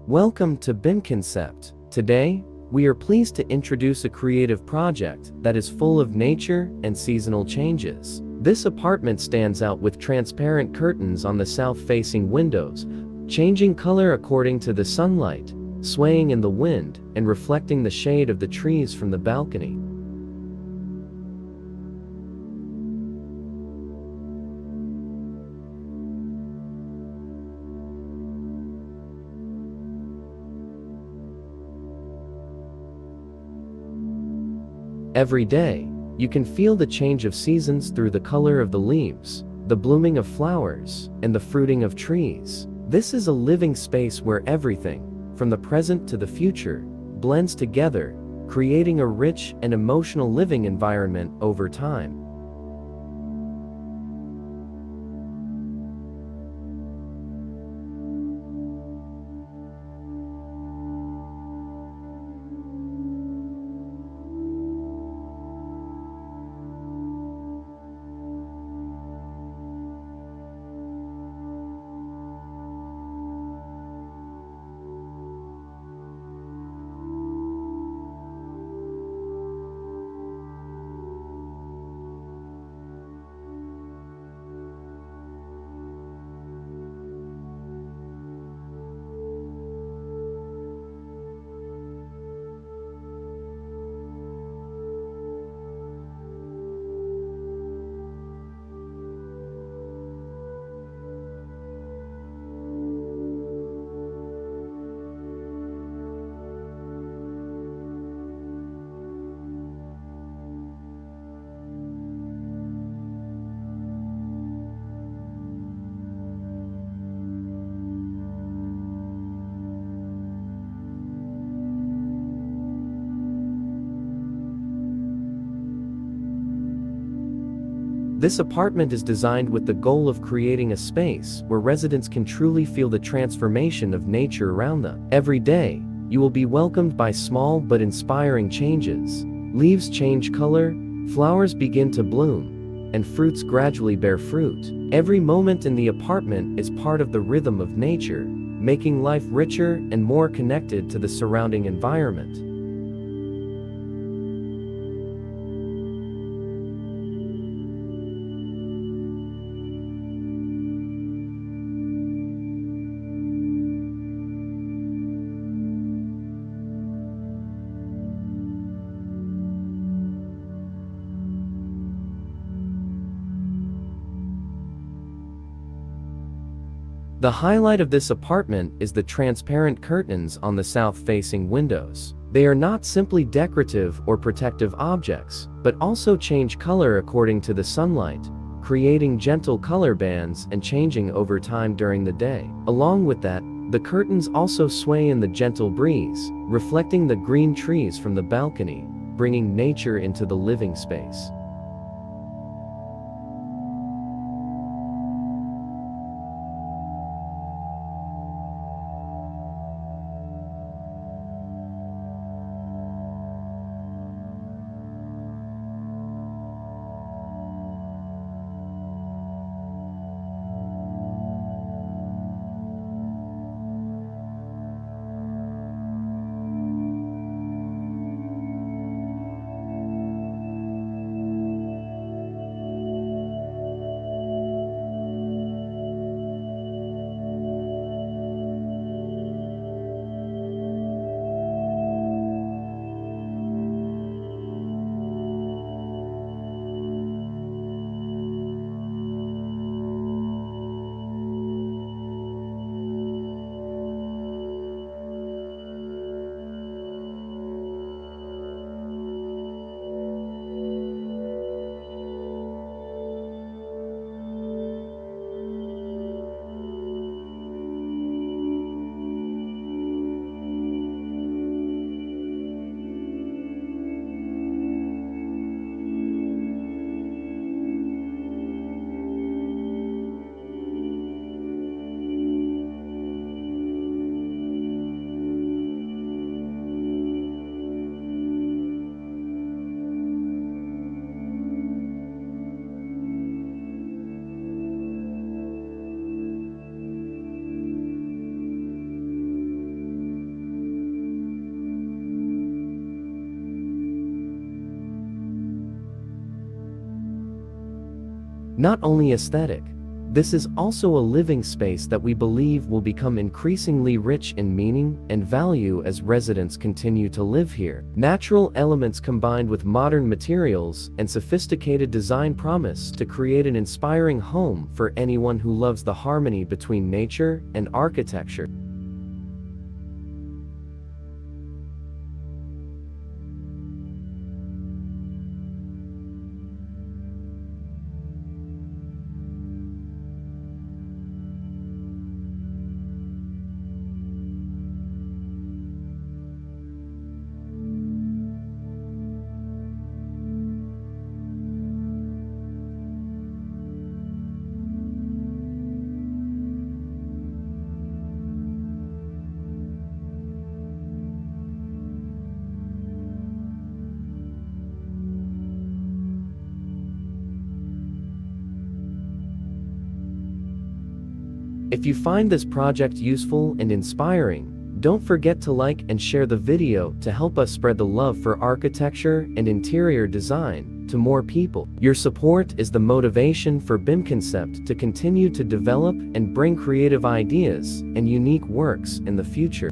Welcome to BIM Concept. Today, we are pleased to introduce a creative project that is full of nature and seasonal changes. This apartment stands out with transparent curtains on the south-facing windows, changing color according to the sunlight, swaying in the wind, and reflecting the shade of the trees from the balcony. Every day, you can feel the change of seasons through the color of the leaves, the blooming of flowers, and the fruiting of trees. This is a living space where everything, from the present to the future, blends together, creating a rich and emotional living environment over time. This apartment is designed with the goal of creating a space where residents can truly feel the transformation of nature around them. Every day, you will be welcomed by small but inspiring changes. Leaves change color, flowers begin to bloom, and fruits gradually bear fruit. Every moment in the apartment is part of the rhythm of nature, making life richer and more connected to the surrounding environment. The highlight of this apartment is the transparent curtains on the south-facing windows. They are not simply decorative or protective objects, but also change color according to the sunlight, creating gentle color bands and changing over time during the day. Along with that, the curtains also sway in the gentle breeze, reflecting the green trees from the balcony, bringing nature into the living space. Not only aesthetic, this is also a living space that we believe will become increasingly rich in meaning and value as residents continue to live here. Natural elements combined with modern materials and sophisticated design promise to create an inspiring home for anyone who loves the harmony between nature and architecture. If you find this project useful and inspiring, don't forget to like and share the video to help us spread the love for architecture and interior design to more people. Your support is the motivation for BIM Concept to continue to develop and bring creative ideas and unique works in the future.